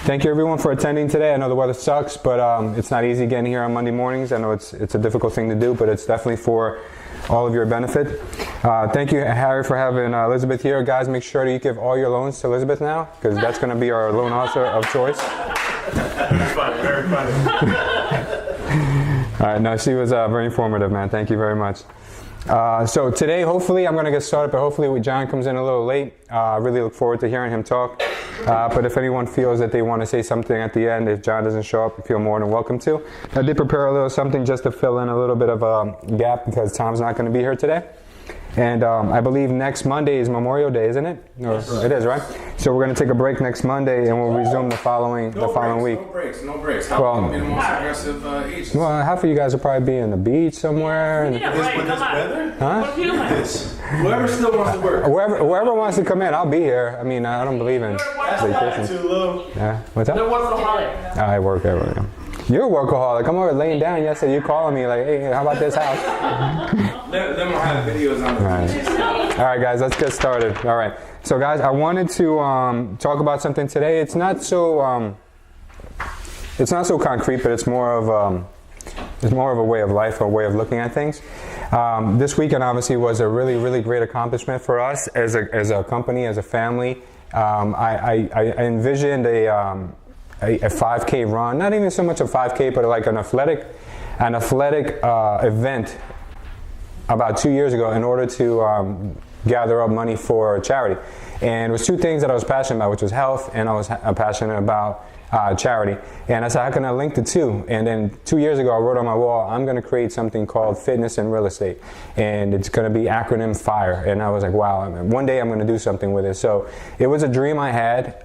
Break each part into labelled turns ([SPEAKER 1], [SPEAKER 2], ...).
[SPEAKER 1] Thank you everyone for attending today. I know the weather sucks, but it's not easy getting here on Monday mornings. I know it's a difficult thing to do, but it's definitely for all of your benefit. Thank you, Harry, for having Elizabeth here. Guys, make sure that you give all your loans to Elizabeth now, because that's going to be our loan officer of choice.
[SPEAKER 2] Very funny, very funny.
[SPEAKER 1] All right, no, she was very informative, man. Thank you very much. So today, hopefully, I'm going to get started, but hopefully John comes in a little late. I really look forward to hearing him talk. But if anyone feels that they want to say something at the end, if John doesn't show up, you feel more than welcome to. I did prepare a little something just to fill in a little bit of a gap because Tom's not going to be here today. And I believe next Monday is Memorial Day, isn't it?
[SPEAKER 2] Yes,
[SPEAKER 1] it is, right? So we're going to take a break next Monday, and we'll resume the following week.
[SPEAKER 2] No breaks. How can be the most aggressive agents?
[SPEAKER 1] Well, half of you guys will probably be in the beach somewhere.
[SPEAKER 2] With this weather?
[SPEAKER 1] Huh?
[SPEAKER 2] Whoever still wants to work.
[SPEAKER 1] Whoever wants to come in, I'll be here. I mean, I don't believe in vacation.
[SPEAKER 2] Too low.
[SPEAKER 1] Yeah, what's that? I work everywhere. You're a workaholic. I'm over laying down yesterday. You calling me like, hey, how about this house?
[SPEAKER 2] Let them have videos on the
[SPEAKER 1] All right, guys, let's get started. All right. So, guys, I wanted to talk about something today. It's not so concrete, but it's more of a way of life, a way of looking at things. This weekend, obviously, was a really, really great accomplishment for us as a company, as a family. I envisioned a 5K run, not even so much a 5K, but like an athletic event about 2 years ago in order to gather up money for charity. And it was two things that I was passionate about, which was health, and I was passionate about charity. And I said, how can I link the two? And then 2 years ago, I wrote on my wall, I'm going to create something called Fitness and Real Estate. And it's going to be acronym FIRE. And I was like, wow, one day I'm going to do something with it. So it was a dream I had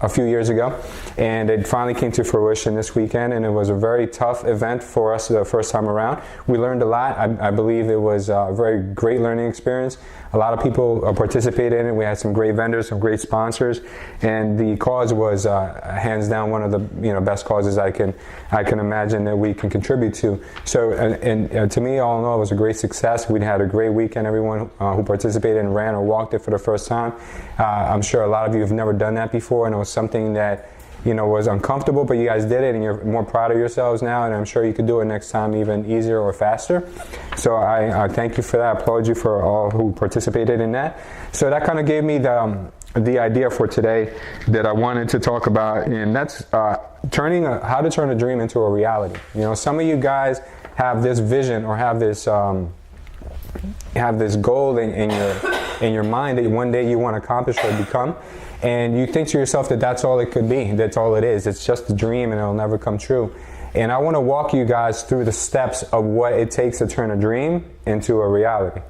[SPEAKER 1] a few years ago, and it finally came to fruition this weekend, and it was a very tough event for us the first time around. We learned a lot. I believe it was a very great learning experience. A lot of people participated in it. We had some great vendors, some great sponsors, and the cause was hands down one of the best causes I can imagine that we can contribute to. So, and to me, all in all, it was a great success. We had a great weekend. Everyone who participated and ran or walked it for the first time. I'm sure a lot of you have never done that before, and it was something that was uncomfortable, but you guys did it, and you're more proud of yourselves now, and I'm sure you could do it next time even easier or faster. So I thank you for that. I applaud you for all who participated in that. So that kind of gave me the idea for today that I wanted to talk about, and that's how to turn a dream into a reality. Some of you guys have this vision or have this goal in your mind that one day you want to accomplish or become. And you think to yourself that that's all it could be. That's all it is. It's just a dream and it'll never come true. And I want to walk you guys through the steps of what it takes to turn a dream into a reality.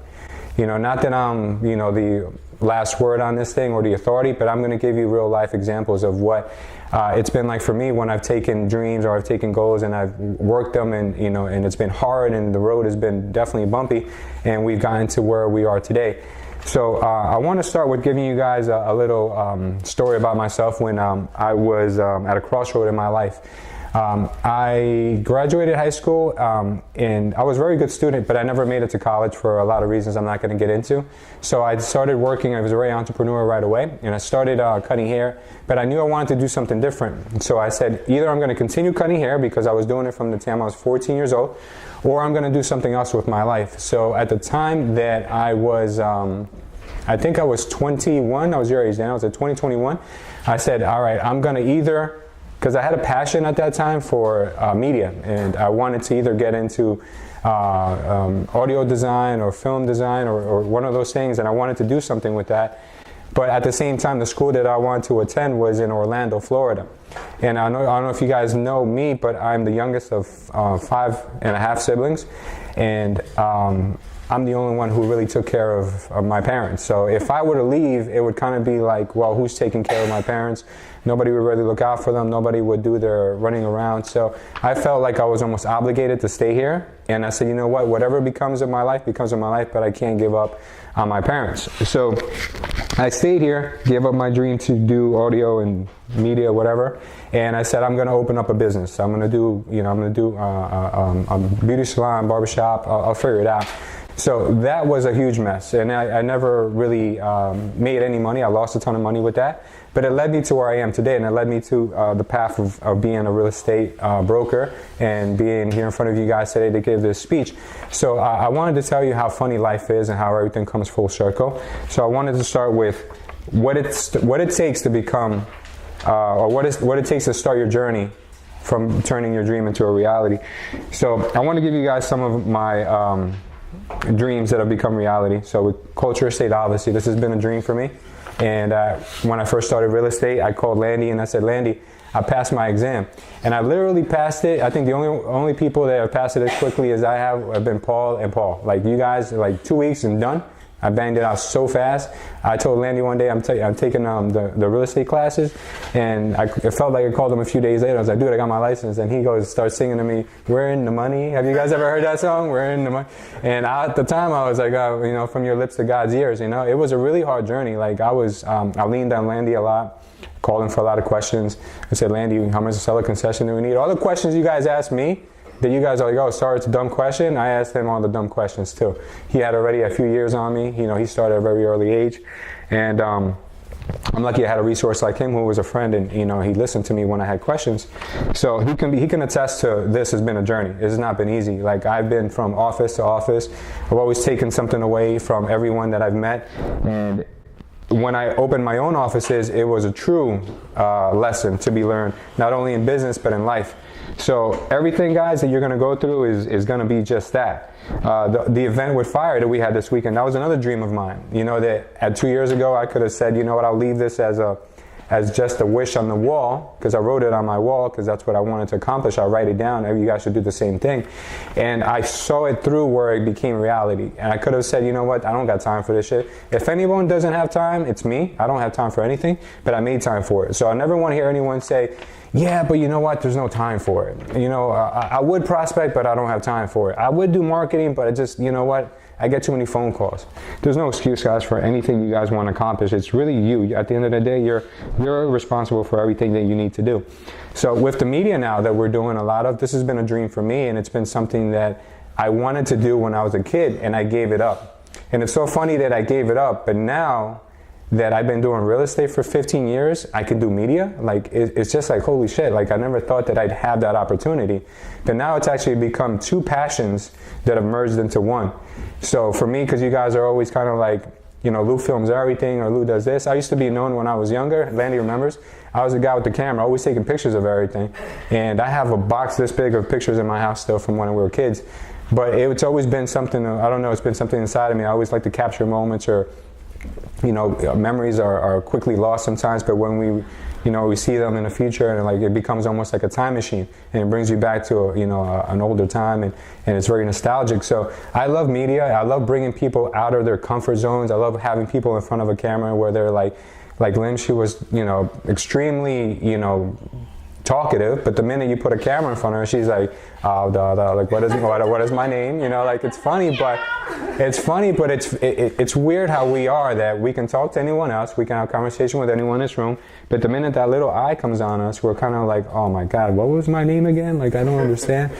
[SPEAKER 1] Not that I'm, the last word on this thing or the authority, but I'm going to give you real life examples of what it's been like for me when I've taken dreams or I've taken goals and I've worked them and it's been hard and the road has been definitely bumpy and we've gotten to where we are today. So I want to start with giving you guys a little story about myself when I was at a crossroad in my life. I graduated high school and I was a very good student, but I never made it to college for a lot of reasons I'm not going to get into. So I started working. I was a very entrepreneur right away, and I started cutting hair, but I knew I wanted to do something different. So I said, either I'm going to continue cutting hair because I was doing it from the time I was 14 years old, or I'm going to do something else with my life. So at the time that I was, I think I was 21, I was your age then, I was at 2021, I said, all right, I'm going to either, because I had a passion at that time for media, and I wanted to either get into audio design or film design or one of those things, and I wanted to do something with that. But at the same time, the school that I wanted to attend was in Orlando, Florida. And I don't know if you guys know me, but I'm the youngest of 5.5 siblings. And I'm the only one who really took care of my parents. So if I were to leave, it would kind of be like, well, who's taking care of my parents? Nobody would really look out for them. Nobody would do their running around. So I felt like I was almost obligated to stay here. And I said, you know what, whatever becomes of my life, but I can't give up on my parents. So I stayed here, gave up my dream to do audio and media, whatever. And I said, I'm going to open up a business. I'm going to do, a beauty salon, barbershop. I'll figure it out. So that was a huge mess, and I never really made any money. I lost a ton of money with that. but it led me to where I am today, and it led me to the path of being a real estate broker and being here in front of you guys today to give this speech. So I wanted to tell you how funny life is and how everything comes full circle. So I wanted to start with what it takes to become, or what it takes to start your journey from turning your dream into a reality. So I want to give you guys some of my dreams that have become reality. So with Culture Estate, obviously, this has been a dream for me. And when I first started real estate, I called Landy and I said, Landy, I passed my exam. And I literally passed it. I think the only people that have passed it as quickly as I have been Paul and Paul. Like you guys, like 2 weeks and done. I banged it out so fast. I told Landy one day I'm taking the real estate classes, and it felt like I called him a few days later. I was like, dude, I got my license. And he starts singing to me, "We're in the money." Have you guys ever heard that song? We're in the money. And at the time I was like, from your lips to God's ears. It was a really hard journey. Like I leaned on Landy a lot, called him for a lot of questions. I said, Landy, how much to sell a concession do we need? All the questions you guys asked me, that you guys are like, oh, sorry, it's a dumb question. I asked him all the dumb questions too. He had already a few years on me. He started at a very early age. And I'm lucky I had a resource like him who was a friend, and he listened to me when I had questions. So he can attest to this has been a journey. It has not been easy. Like I've been from office to office. I've always taken something away from everyone that I've met. And when I opened my own offices, it was a true lesson to be learned, not only in business, but in life. So everything, guys, that you're going to go through is going to be just that. The event with fire that we had this weekend, that was another dream of mine. That at 2 years ago, I could have said, you know what, I'll leave this as just a wish on the wall, because I wrote it on my wall, because that's what I wanted to accomplish. I write it down. You guys should do the same thing. And I saw it through where it became reality. And I could have said, you know what, I don't got time for this shit. If anyone doesn't have time, it's me. I don't have time for anything, but I made time for it. So I never want to hear anyone say, yeah, but you know what, there's no time for it. I would prospect, but I don't have time for it. I would do marketing, but I get too many phone calls. There's no excuse, guys, for anything you guys want to accomplish. It's really you. At the end of the day, you're responsible for everything that you need to do. So with the media now that we're doing a lot of, this has been a dream for me, and it's been something that I wanted to do when I was a kid, and I gave it up. And it's so funny that I gave it up, but now that I've been doing real estate for 15 years, I can do media. Like, it's just like, holy shit, like I never thought that I'd have that opportunity. But now it's actually become two passions that have merged into one. So for me, because you guys are always kind of like, Lou films everything, or Lou does this. I used to be known when I was younger, Landy remembers, I was the guy with the camera, always taking pictures of everything. And I have a box this big of pictures in my house still from when we were kids. But it's always been something, I don't know, it's been something inside of me. I always like to capture moments, or memories are quickly lost sometimes, but when we see them in the future, and it becomes almost like a time machine, and it brings you back to an older time, and it's very nostalgic. So I love media. I love bringing people out of their comfort zones. I love having people in front of a camera where they're like Lynn, she was extremely talkative, but the minute you put a camera in front of her, she's like, like what is my name? It's funny, but it's weird how we are, that we can talk to anyone else, we can have a conversation with anyone in this room, but the minute that little eye comes on us, we're kind of like, oh my God, what was my name again? Like, I don't understand.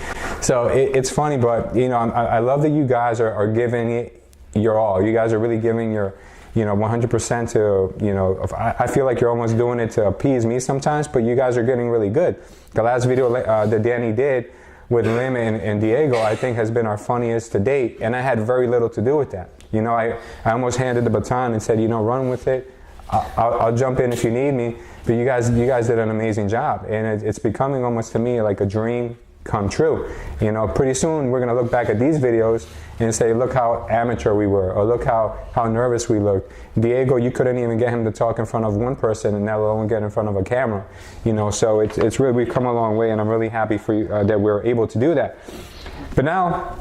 [SPEAKER 1] So it's funny, but I love that you guys are giving it your all. You guys are really giving your 100% to, I feel like you're almost doing it to appease me sometimes, but you guys are getting really good. The last video that Danny did with Lim and Diego, I think has been our funniest to date, and I had very little to do with that. I almost handed the baton and said, run with it. I'll jump in if you need me, but you guys did an amazing job, and it's becoming almost to me like a dream come true. Pretty soon we're going to look back at these videos and say, look how amateur we were, or look how nervous we looked. Diego, you couldn't even get him to talk in front of one person, and now we'll only get in front of a camera. So it's really, we've come a long way, and I'm really happy for you that we're able to do that. But now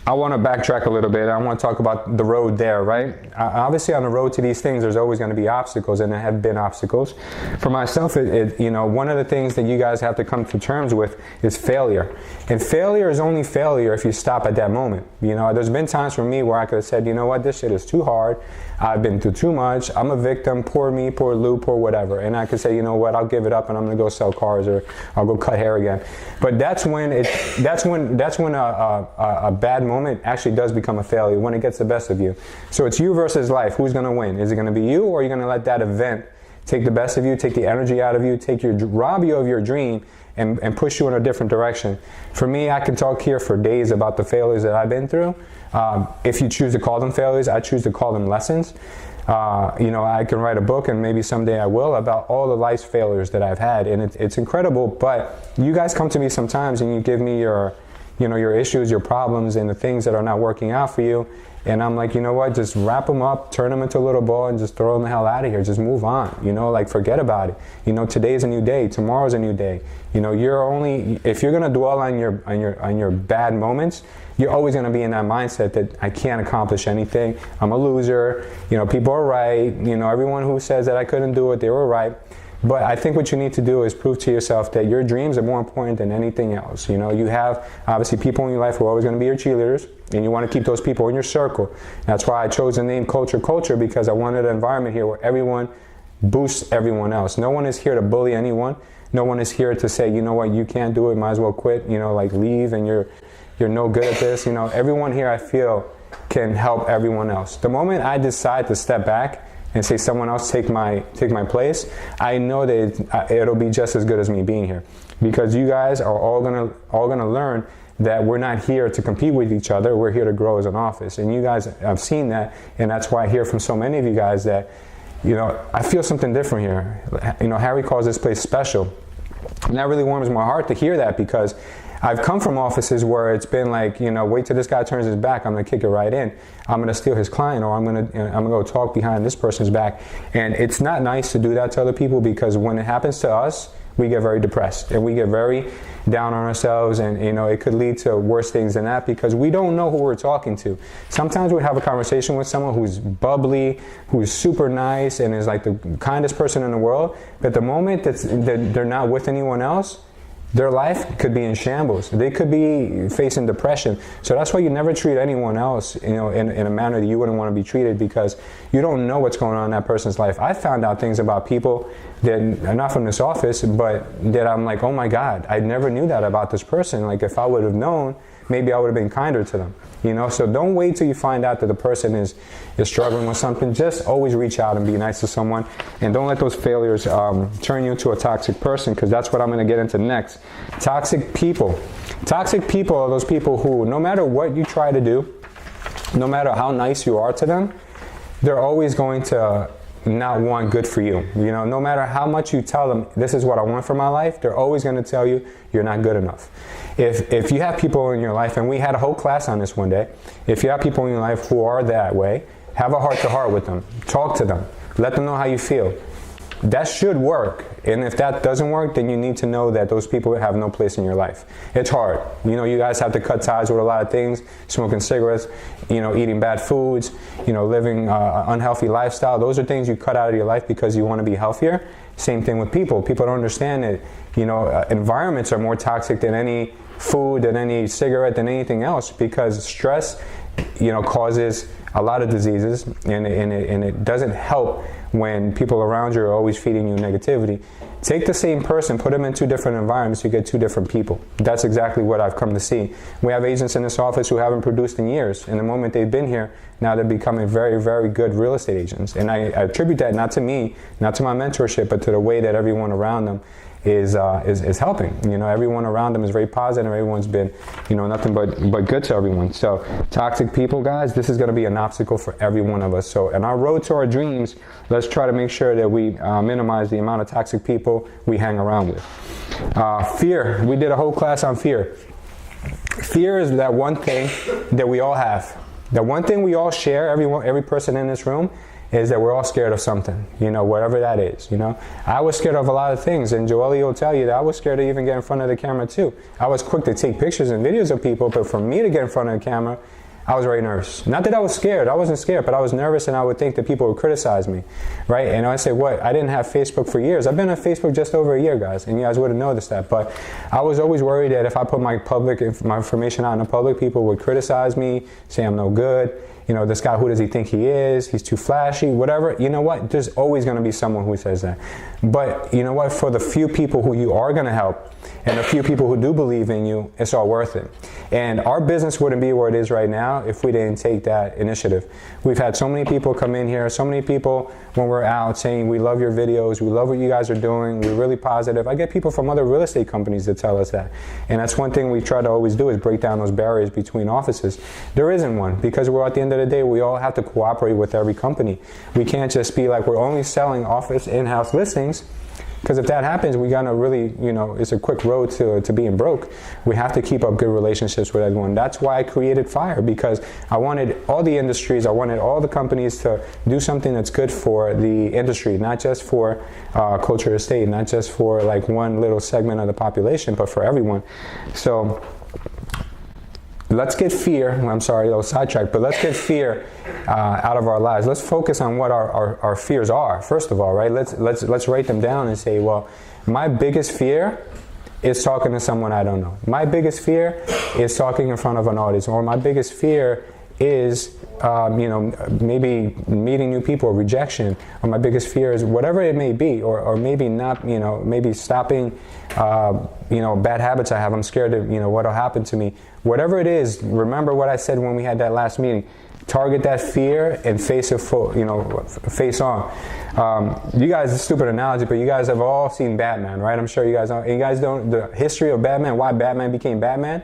[SPEAKER 1] I want to backtrack a little bit. I want to talk about the road there, right? Obviously, on the road to these things, there's always going to be obstacles, and there have been obstacles. For myself, one of the things that you guys have to come to terms with is failure. And failure is only failure if you stop at that moment. There's been times for me where I could have said, you know what, this shit is too hard. I've been through too much. I'm a victim. Poor me, poor Lou, poor whatever. And I could say, you know what, I'll give it up, and I'm going to go sell cars, or I'll go cut hair again. But that's when a bad moment actually does become a failure, when it gets the best of you. So it's you versus life. Who's going to win? Is it going to be you, or are you going to let that event take the best of you, take the energy out of you, rob you of your dream, and push you in a different direction. For me, I can talk here for days about the failures that I've been through. If you choose to call them failures, I choose to call them lessons. I can write a book, and maybe someday I will, about all the life's failures that I've had, and it's incredible. But you guys come to me sometimes and you give me your issues, your problems, and the things that are not working out for you. And I'm like, you know what, just wrap them up, turn them into a little ball, and just throw them the hell out of here. Just move on, forget about it. Today's a new day, tomorrow's a new day. If you're gonna dwell on your bad moments, you're always gonna be in that mindset that I can't accomplish anything, I'm a loser, people are right, everyone who says that I couldn't do it, they were right. But I think what you need to do is prove to yourself that your dreams are more important than anything else. You have obviously people in your life who are always going to be your cheerleaders, and you want to keep those people in your circle. That's why I chose the name Culture, because I wanted an environment here where everyone boosts everyone else. No one is here to bully anyone. No one is here to say, you know what, you can't do it, might as well quit, leave, and you're no good at this. Everyone here, I feel, can help everyone else. The moment I decide to step back and say someone else take my place, I know that it'll be just as good as me being here, because you guys are all gonna learn that we're not here to compete with each other. We're here to grow as an office, and you guys have seen that, and that's why I hear from so many of you guys that I feel something different here. Harry calls this place special, and that really warms my heart to hear that, because I've come from offices where it's been like, wait till this guy turns his back, I'm gonna kick it right in. I'm gonna steal his client, or I'm gonna go talk behind this person's back. And it's not nice to do that to other people, because when it happens to us, we get very depressed and we get very down on ourselves, and it could lead to worse things than that, because we don't know who we're talking to. Sometimes we have a conversation with someone who's bubbly, who's super nice, and is like the kindest person in the world, but the moment that they're not with anyone else, their life could be in shambles. They could be facing depression. So that's why you never treat anyone else, in a manner that you wouldn't want to be treated, because you don't know what's going on in that person's life. I found out things about people that are not from this office, but that I'm like, oh my God, I never knew that about this person. Like, if I would have known, maybe I would have been kinder to them. So don't wait till you find out that the person is struggling with something. Just always reach out and be nice to someone, and don't let those failures turn you into a toxic person, because that's what I'm going to get into next. Toxic people. Toxic people are those people who, no matter what you try to do, no matter how nice you are to them, they're always going to not want good for you. No matter how much you tell them, this is what I want for my life, they're always going to tell you you're not good enough. If you have people in your life, and we had a whole class on this one day, if you have people in your life who are that way, have a heart-to-heart with them. Talk to them. Let them know how you feel. That should work. And if that doesn't work, then you need to know that those people have no place in your life. It's hard. You guys have to cut ties with a lot of things, smoking cigarettes, eating bad foods, living an unhealthy lifestyle. Those are things you cut out of your life because you want to be healthier. Same thing with people. People don't understand that, environments are more toxic than any food, than any cigarette, than anything else, because stress, causes a lot of diseases, and it doesn't help when people around you are always feeding you negativity. Take the same person, put them in two different environments, you get two different people. That's exactly what I've come to see. We have agents in this office who haven't produced in years, and the moment they've been here, now they're becoming very, very good real estate agents. And I attribute that not to me, not to my mentorship, but to the way that everyone around them is helping. Everyone around them is very positive. Everyone's been, nothing but good to everyone. So toxic people, guys, this is going to be an obstacle for every one of us. So in our road to our dreams, let's try to make sure that we minimize the amount of toxic people we hang around with. Fear. We did a whole class on fear. Fear is that one thing that we all have. The one thing we all share, every person in this room, is that we're all scared of something, whatever that is. I was scared of a lot of things, and Joelle will tell you that I was scared to even get in front of the camera too. I was quick to take pictures and videos of people, but for me to get in front of the camera, I was very nervous. Not that I was scared, I wasn't scared, but I was nervous, and I would think that people would criticize me, right? And I say, what? I didn't have Facebook for years. I've been on Facebook just over a year, guys, and you guys would have noticed that. But I was always worried that if I put my information out in the public, people would criticize me, say I'm no good. This guy, who does he think he is? He's too flashy, whatever. You know what? There's always going to be someone who says that. But you know what? For the few people who you are going to help, and the few people who do believe in you, it's all worth it. And our business wouldn't be where it is right now if we didn't take that initiative. We've had so many people come in here, so many people when we're out saying, we love your videos, we love what you guys are doing, we're really positive. I get people from other real estate companies that tell us that. And that's one thing we try to always do, is break down those barriers between offices. There isn't one, because we're at the end of the day, we all have to cooperate with every company. We can't just be like, we're only selling office in-house listings, because if that happens, we're gonna really, it's a quick road to being broke. We have to keep up good relationships with everyone. That's why I created FIRE, because I wanted all the industries, I wanted all the companies to do something that's good for the industry, not just for culture estate, not just for like one little segment of the population, but for everyone. So let's get fear, I'm sorry, a little sidetrack, but let's get fear out of our lives. Let's focus on what our fears are, first of all, right? Let's write them down and say, well, my biggest fear is talking to someone I don't know. My biggest fear is talking in front of an audience, or my biggest fear is maybe meeting new people, rejection, or my biggest fear is whatever it may be, or maybe not, maybe stopping, bad habits I have. I'm scared of, what'll happen to me. Whatever it is, remember what I said when we had that last meeting. Target that fear and face it full, face on. You guys, it's a stupid analogy, but you guys have all seen Batman, right? I'm sure you guys know. And you guys don't, the history of Batman, why Batman became Batman?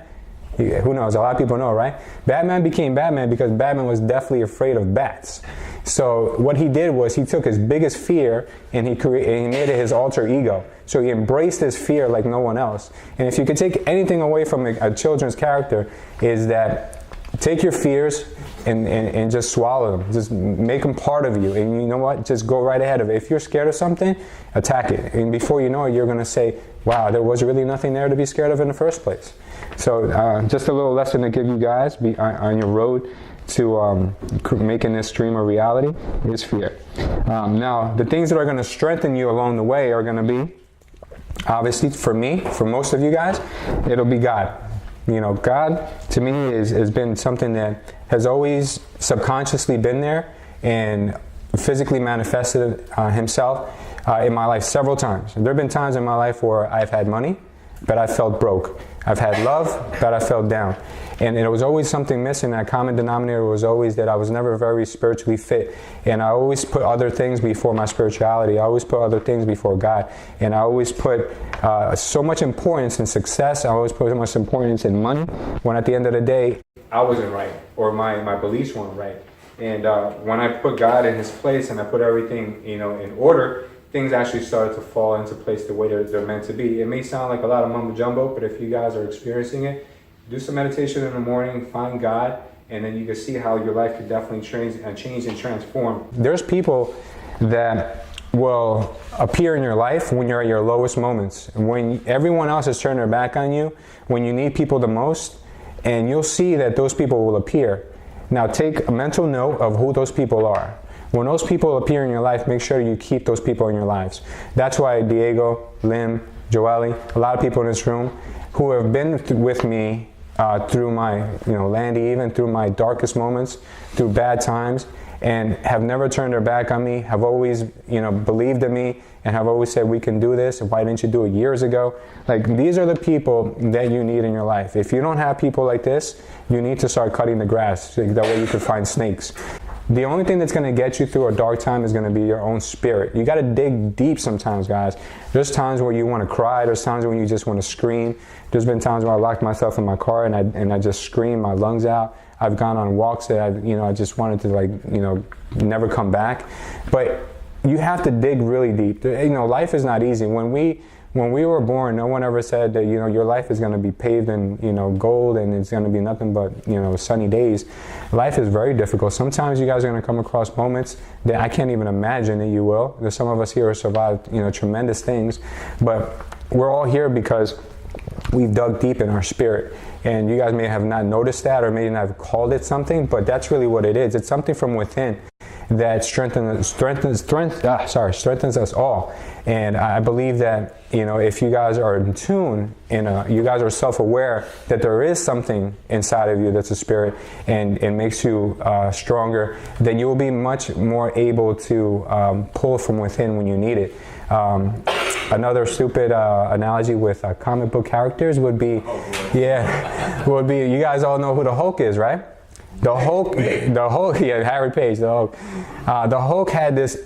[SPEAKER 1] Who knows? A lot of people know, right? Batman became Batman because Batman was deathly afraid of bats. So what he did was he took his biggest fear and he made it his alter ego. So he embraced his fear like no one else. And if you could take anything away from a children's character, is that take your fears and just swallow them. Just make them part of you. And you know what? Just go right ahead of it. If you're scared of something, attack it. And before you know it, you're going to say, wow, there was really nothing there to be scared of in the first place. So just a little lesson to give you guys on your road to making this dream a reality is fear. Now, the things that are going to strengthen you along the way are going to be, obviously, for me, for most of you guys, it'll be God. God to me has been something that has always subconsciously been there and physically manifested himself in my life several times. There have been times in my life where I've had money, but I felt broke. I've had love, but I felt down. And there was always something missing. That common denominator was always that I was never very spiritually fit. And I always put other things before my spirituality. I always put other things before God. And I always put so much importance in success. I always put so much importance in money, when at the end of the day, I wasn't right, or my beliefs weren't right. And when I put God in his place and I put everything, in order, things actually started to fall into place the way they're meant to be. It may sound like a lot of mumbo jumbo, but if you guys are experiencing it, do some meditation in the morning, find God, and then you can see how your life could definitely change and transform. There's people that will appear in your life when you're at your lowest moments, when everyone else has turned their back on you, when you need people the most, and you'll see that those people will appear. Now take a mental note of who those people are. When those people appear in your life, make sure you keep those people in your lives. That's why Diego, Lim, Joelle, a lot of people in this room who have been with me through my, Landy, even through my darkest moments, through bad times, and have never turned their back on me, have always, believed in me, and have always said, we can do this. Why didn't you do it years ago? Like, these are the people that you need in your life. If you don't have people like this, you need to start cutting the grass. That way you can find snakes. The only thing that's going to get you through a dark time is going to be your own spirit. You got to dig deep sometimes, guys. There's times where you want to cry. There's times when you just want to scream. There's been times where I locked myself in my car and I just screamed my lungs out. I've gone on walks that I just wanted to never come back. But you have to dig really deep. Life is not easy. When we were born, no one ever said that, your life is going to be paved in, gold and it's going to be nothing but, sunny days. Life is very difficult. Sometimes you guys are going to come across moments that I can't even imagine that you will. There's some of us here who survived, tremendous things. But we're all here because we've dug deep in our spirit. And you guys may have not noticed that or may not have called it something, but that's really what it is. It's something from within that strengthens us all. And I believe that, if you guys are in tune and you guys are self-aware that there is something inside of you that's a spirit and makes you stronger, then you will be much more able to pull from within when you need it. another stupid analogy with comic book characters would be, would be, you guys all know who the Hulk is, right? The Hulk, yeah, Harry Page, the Hulk. The Hulk had this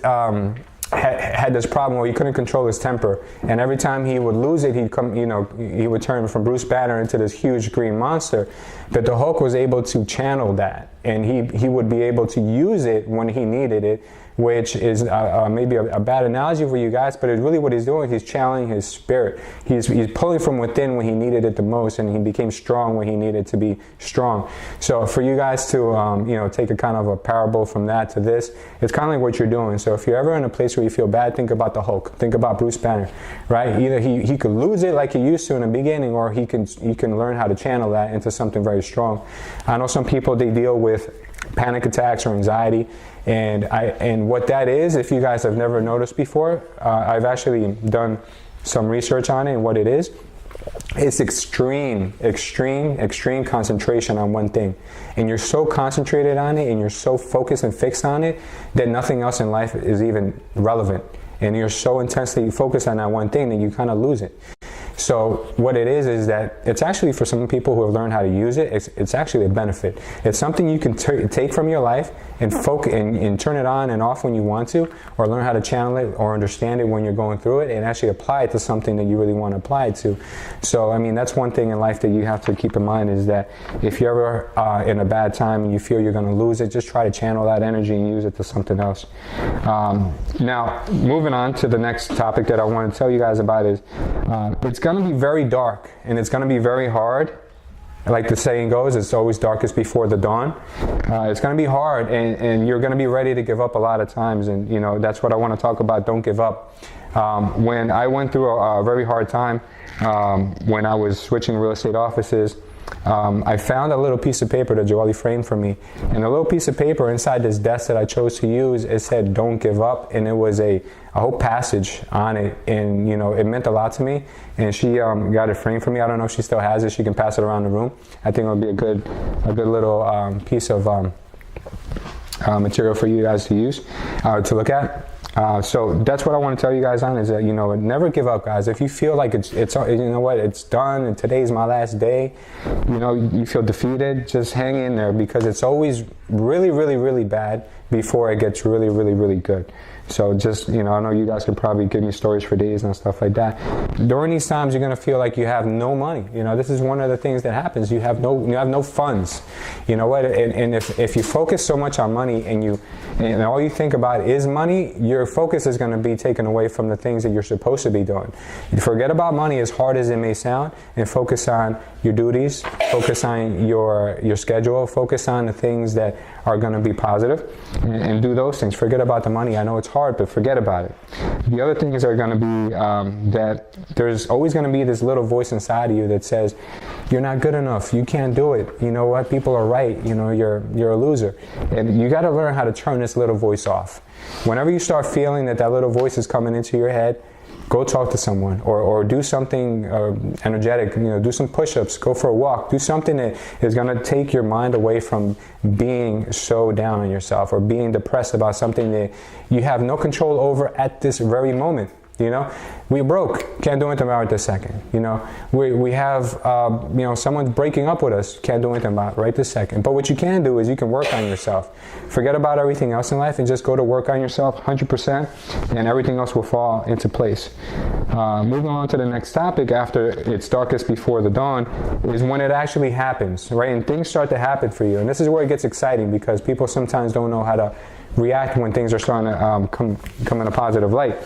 [SPEAKER 1] had this problem where he couldn't control his temper, and every time he would lose it, he would turn from Bruce Banner into this huge green monster. But the Hulk was able to channel that, and he would be able to use it when he needed it, which is maybe a bad analogy for you guys, but it's really what he's doing. He's channeling his spirit. He's pulling from within when he needed it the most, and he became strong when he needed to be strong. So for you guys to take a kind of a parable from that to this, it's kind of like what you're doing. So if you're ever in a place where you feel bad, think about the Hulk. Think about Bruce Banner, right? Either he could lose it like he used to in the beginning, or he can learn how to channel that into something very strong. I know some people, they deal with panic attacks or anxiety, and what that is, if you guys have never noticed before, I've actually done some research on it, and what it is, it's extreme concentration on one thing, and you're so concentrated on it, and you're so focused and fixed on it that nothing else in life is even relevant, and you're so intensely focused on that one thing that you kind of lose it. So what it is that it's actually, for some people who have learned how to use it, it's actually a benefit. It's something you can take from your life and focus and turn it on and off when you want to, or learn how to channel it or understand it when you're going through it, and actually apply it to something that you really want to apply it to. So I mean, that's one thing in life that you have to keep in mind, is that if you're ever in a bad time and you feel you're going to lose it, just try to channel that energy and use it to something else. Now, moving on to the next topic that I want to tell you guys about is it's going to be very dark, and it's going to be very hard. Like the saying goes, it's always darkest before the dawn. It's going to be hard, and you're going to be ready to give up a lot of times, and that's what I want to talk about. Don't give up. When I went through a very hard time, when I was switching real estate offices, I found a little piece of paper that Joelle framed for me, and a little piece of paper inside this desk that I chose to use, it said "Don't give up," and it was a whole passage on it, and it meant a lot to me. And she got it framed for me. I don't know if she still has it. She can pass it around the room. I think it would be a good little piece of material for you guys to use, to look at. So that's what I want to tell you guys on, is that never give up, guys. If you feel like it's it's done and today's my last day, you feel defeated, just hang in there, because it's always really, really, really bad before it gets really, really, really good. So just, I know you guys could probably give me stories for days and stuff like that. During these times, you're going to feel like you have no money. This is one of the things that happens. You have no funds. You know what? And if you focus so much on money and all you think about is money, your focus is going to be taken away from the things that you're supposed to be doing. You forget about money, as hard as it may sound, and focus on your duties, focus on your schedule, focus on the things that are going to be positive, and do those things. Forget about the money. I know it's hard, but forget about it. The other things are going to be that there's always going to be this little voice inside of you that says, you're not good enough, you can't do it, you know what, people are right, you're a loser. And you got to learn how to turn this little voice off. Whenever you start feeling that little voice is coming into your head, go talk to someone, or do something energetic, do some push-ups, go for a walk, do something that is going to take your mind away from being so down on yourself, or being depressed about something that you have no control over at this very moment. We broke, can't do anything about it this second. We have someone breaking up with us, can't do anything about it right this second. But what you can do is you can work on yourself. Forget about everything else in life and just go to work on yourself 100%, and everything else will fall into place. Moving on to the next topic, after it's darkest before the dawn, is when it actually happens, right? And things start to happen for you. And this is where it gets exciting, because people sometimes don't know how to react when things are starting to come in a positive light.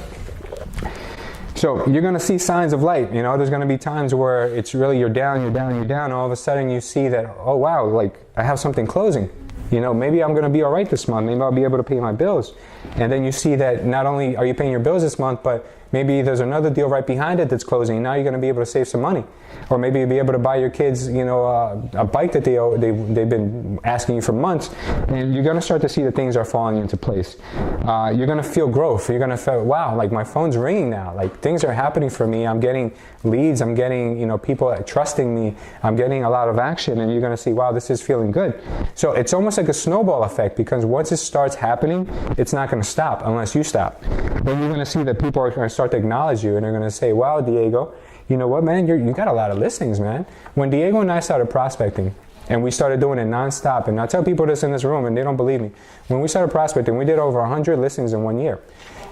[SPEAKER 1] So you're going to see signs of light. There's going to be times where it's really you're down, all of a sudden you see that, oh wow, like I have something closing. Maybe I'm going to be all right this month. Maybe I'll be able to pay my bills. And then you see that not only are you paying your bills this month, but maybe there's another deal right behind it that's closing. Now you're going to be able to save some money. Or maybe you'll be able to buy your kids, a bike that they've been asking you for months. And you're going to start to see that things are falling into place. You're going to feel growth. You're going to feel, wow, like my phone's ringing now. Like things are happening for me. I'm getting leads. I'm getting, people trusting me. I'm getting a lot of action. And you're going to see, wow, this is feeling good. So it's almost like a snowball effect, because once it starts happening, it's not going to stop unless you stop. Then you're going to see that people are start to acknowledge you, and they're going to say, wow, Diego, you know what, man, you got a lot of listings, man. When Diego and I started prospecting, and we started doing it nonstop, and I tell people this in this room, and they don't believe me. When we started prospecting, we did over 100 listings in 1 year.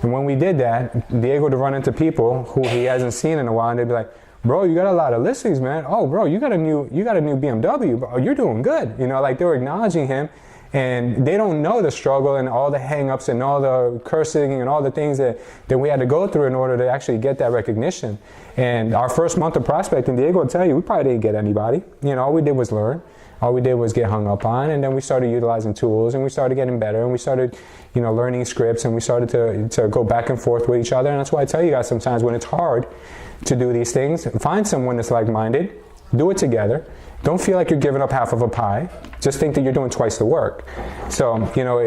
[SPEAKER 1] And when we did that, Diego would run into people who he hasn't seen in a while, and they'd be like, bro, you got a lot of listings, man. Oh, bro, you got a new BMW. Bro. You're doing good. You know, like they were acknowledging him, and they don't know the struggle and all the hang-ups and all the cursing and all the things that we had to go through in order to actually get that recognition. And our first month of prospecting, Diego will tell you, we probably didn't get anybody. You know, all we did was learn. All we did was get hung up on, and then we started utilizing tools, and we started getting better, and we started, you know, learning scripts, and we started to go back and forth with each other. And that's why I tell you guys sometimes when it's hard to do these things, find someone that's like-minded, do it together. Don't feel like you're giving up half of a pie. Just think that you're doing twice the work. So, you know,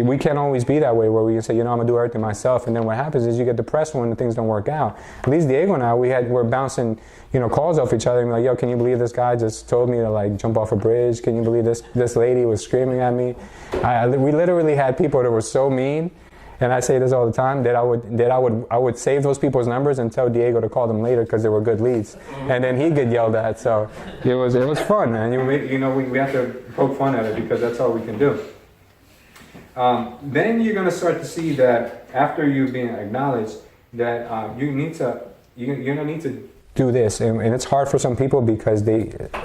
[SPEAKER 1] we can't always be that way where we can say, you know, I'm going to do everything myself. And then what happens is you get depressed when things don't work out. At least Diego and I, we're bouncing, you know, calls off each other and be like, yo, can you believe this guy just told me to like jump off a bridge? Can you believe this lady was screaming at me? We literally had people that were so mean. And I say this all the time, that I would save those people's numbers and tell Diego to call them later because they were good leads, and then he'd get yelled at. So it was fun, man. You know, we have to poke fun at it because that's all we can do. Then you're gonna start to see that after you being acknowledged, that you're gonna need to do this, and it's hard for some people because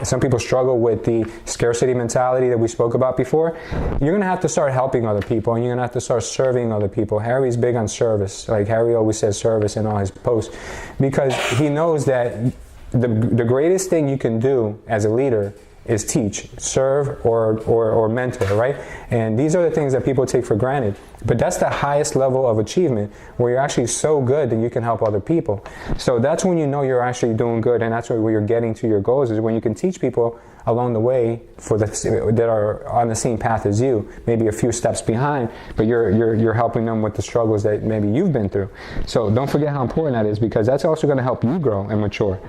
[SPEAKER 1] some people struggle with the scarcity mentality that we spoke about before. You're gonna have to start helping other people, and you're gonna have to start serving other people. Harry's big on service. Like Harry always says service in all his posts, because he knows that the greatest thing you can do as a leader is teach, serve, or mentor, right? And these are the things that people take for granted. But that's the highest level of achievement, where you're actually so good that you can help other people. So that's when you know you're actually doing good, and that's where you're getting to your goals, is when you can teach people along the way that are on the same path as you, maybe a few steps behind, but you're helping them with the struggles that maybe you've been through. So don't forget how important that is, because that's also going to help you grow and mature.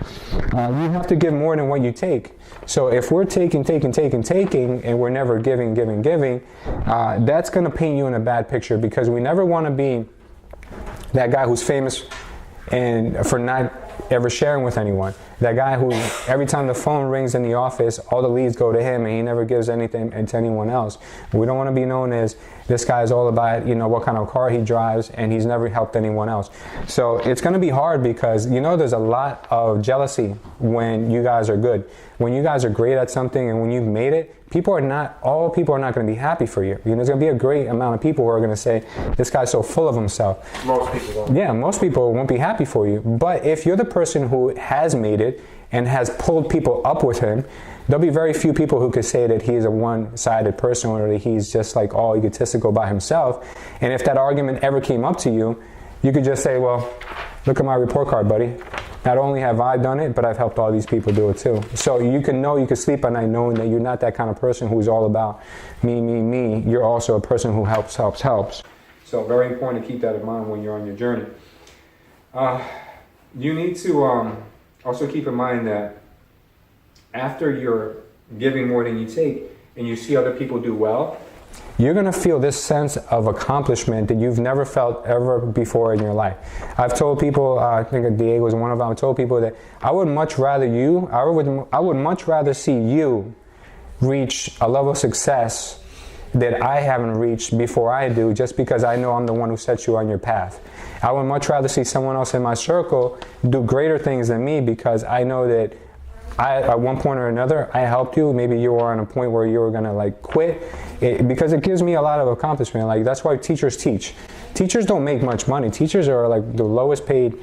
[SPEAKER 1] You have to give more than what you take. So if we're taking, and we're never giving, that's going to paint you in a bad picture, because we never want to be that guy who's famous and for not ever sharing with anyone. That guy who every time the phone rings in the office, all the leads go to him and he never gives anything to anyone else. We don't want to be known as this guy's all about, you know, what kind of car he drives, and he's never helped anyone else. So it's going to be hard, because, you know, there's a lot of jealousy when you guys are good. When you guys are great at something and when you've made it, all people are not going to be happy for you. You know, there's going to be a great amount of people who are going to say, this guy's so full of himself.
[SPEAKER 2] Most people won't.
[SPEAKER 1] Yeah, most people won't be happy for you. But if you're the person who has made it and has pulled people up with him, there'll be very few people who could say that he's a one-sided person, or that he's just like all egotistical by himself. And if that argument ever came up to you, you could just say, well, look at my report card, buddy. Not only have I done it, but I've helped all these people do it too. So you can sleep at night knowing that you're not that kind of person who's all about me. You're also a person who helps. So very important to keep that in mind when you're on your journey. You need to also keep in mind that after you're giving more than you take and you see other people do well, you're going to feel this sense of accomplishment that you've never felt ever before in your life. I've told people, I think Diego was one of them, I've told people that I would much rather see you reach a level of success that I haven't reached before I do, just because I know I'm the one who set you on your path. I would much rather see someone else in my circle do greater things than me, because I know that at one point or another, I helped you. Maybe you were on a point where you were going to like quit, because it gives me a lot of accomplishment. Like, that's why teachers teach. Teachers don't make much money. Teachers are like the lowest paid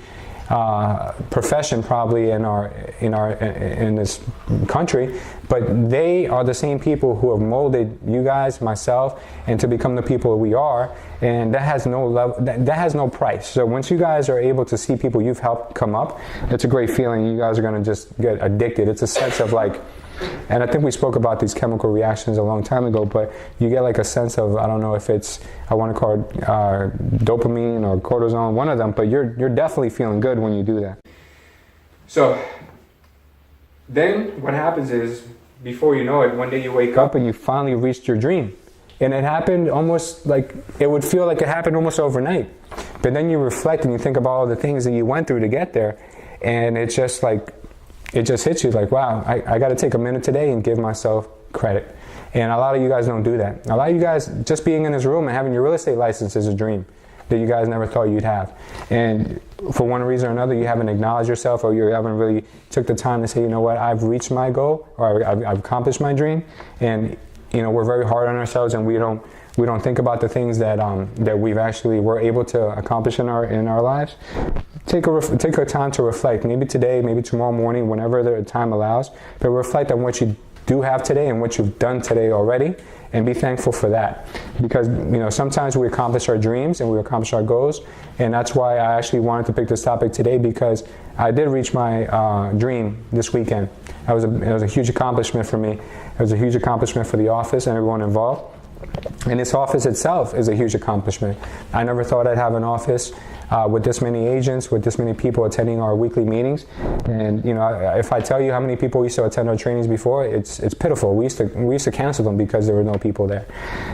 [SPEAKER 1] profession probably in this country, but they are the same people who have molded you guys, myself, and to become the people we are, and that has no level, that has no price. So once you guys are able to see people you've helped come up, it's a great feeling. You guys are going to just get addicted. It's a sense of like, and I think we spoke about these chemical reactions a long time ago, but you get like a sense of, I don't know if it's, I want to call it dopamine or cortisone, one of them, but you're definitely feeling good when you do that. So then what happens is, before you know it, one day you wake up and you finally reached your dream. And it happened almost like, it would feel like it happened almost overnight. But then you reflect and you think about all the things that you went through to get there, and it's just like, it just hits you like, wow, I got to take a minute today and give myself credit. And a lot of you guys don't do that. A lot of you guys, just being in this room and having your real estate license is a dream that you guys never thought you'd have. And for one reason or another, you haven't acknowledged yourself, or you haven't really took the time to say, you know what, I've reached my goal, or I've accomplished my dream. And you know, we're very hard on ourselves, and we don't think about the things that that we've actually were able to accomplish in our lives. Take a time to reflect. Maybe today, maybe tomorrow morning, whenever the time allows. But reflect on what you do have today and what you've done today already, and be thankful for that. Because you know, sometimes we accomplish our dreams and we accomplish our goals, and that's why I actually wanted to pick this topic today, because I did reach my dream this weekend. It was a huge accomplishment for me. It was a huge accomplishment for the office and everyone involved. And this office itself is a huge accomplishment. I never thought I'd have an office with this many agents, with this many people attending our weekly meetings. And you know, if I tell you how many people used to attend our trainings before, it's pitiful. We used to cancel them because there were no people there.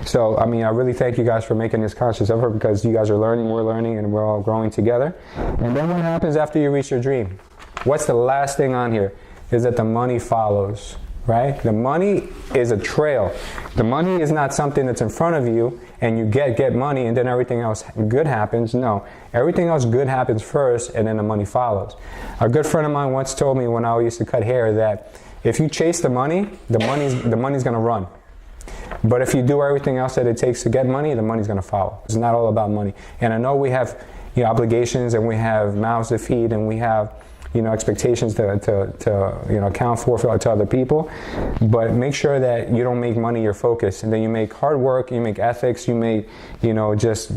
[SPEAKER 1] So I mean, I really thank you guys for making this conscious effort, because you guys are learning, we're learning, and we're all growing together. And then what happens after you reach your dream? What's the last thing on here? Is that the money follows. Right? The money is a trail. The money is not something that's in front of you and you get money and then everything else good happens. No, everything else good happens first and then the money follows. A good friend of mine once told me when I used to cut hair that if you chase the money's going to run. But if you do everything else that it takes to get money, the money's going to follow. It's not all about money. And I know we have, you know, obligations, and we have mouths to feed, and we have, you know, expectations to you know, account for to other people. But make sure that you don't make money your focus, and then you make hard work, you make ethics, you make, you know, just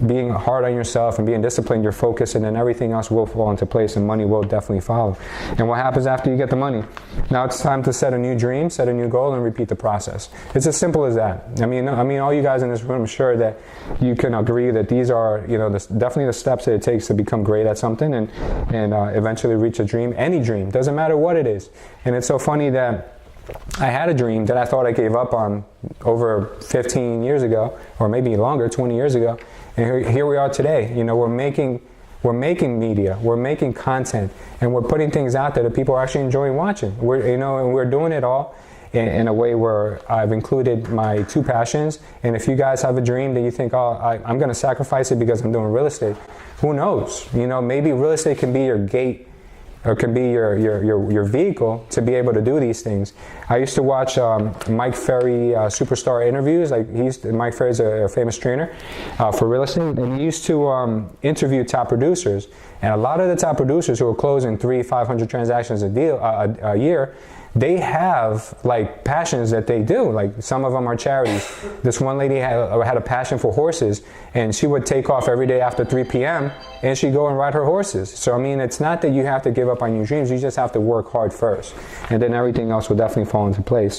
[SPEAKER 1] being hard on yourself and being disciplined your focus, and then everything else will fall into place and money will definitely follow. And what happens after you get the money? Now it's time to set a new dream, set a new goal, and repeat the process. It's as simple as that. I mean all you guys in this room, I'm sure that you can agree that these are, you know, definitely the steps that it takes to become great at something and eventually reach a dream. Any dream, doesn't matter what it is. And it's so funny that I had a dream that I thought I gave up on over 15 years ago, or maybe longer, 20 years ago. And here we are today. You know, we're making media, we're making content, and we're putting things out there that people are actually enjoying watching. And we're doing it all in a way where I've included my two passions. And if you guys have a dream that you think, oh, I'm going to sacrifice it because I'm doing real estate, who knows? You know, maybe real estate can be your gate, or can be your vehicle to be able to do these things. I used to watch Mike Ferry superstar interviews. Mike Ferry is a famous trainer for real estate, and he used to interview top producers. And a lot of the top producers who are closing 300-500 transactions a year, they have like passions that they do. Like some of them are charities. This one lady had a passion for horses, and she would take off every day after 3 p.m. and she'd go and ride her horses. So I mean, it's not that you have to give up on your dreams. You just have to work hard first, and then everything else will definitely fall into place.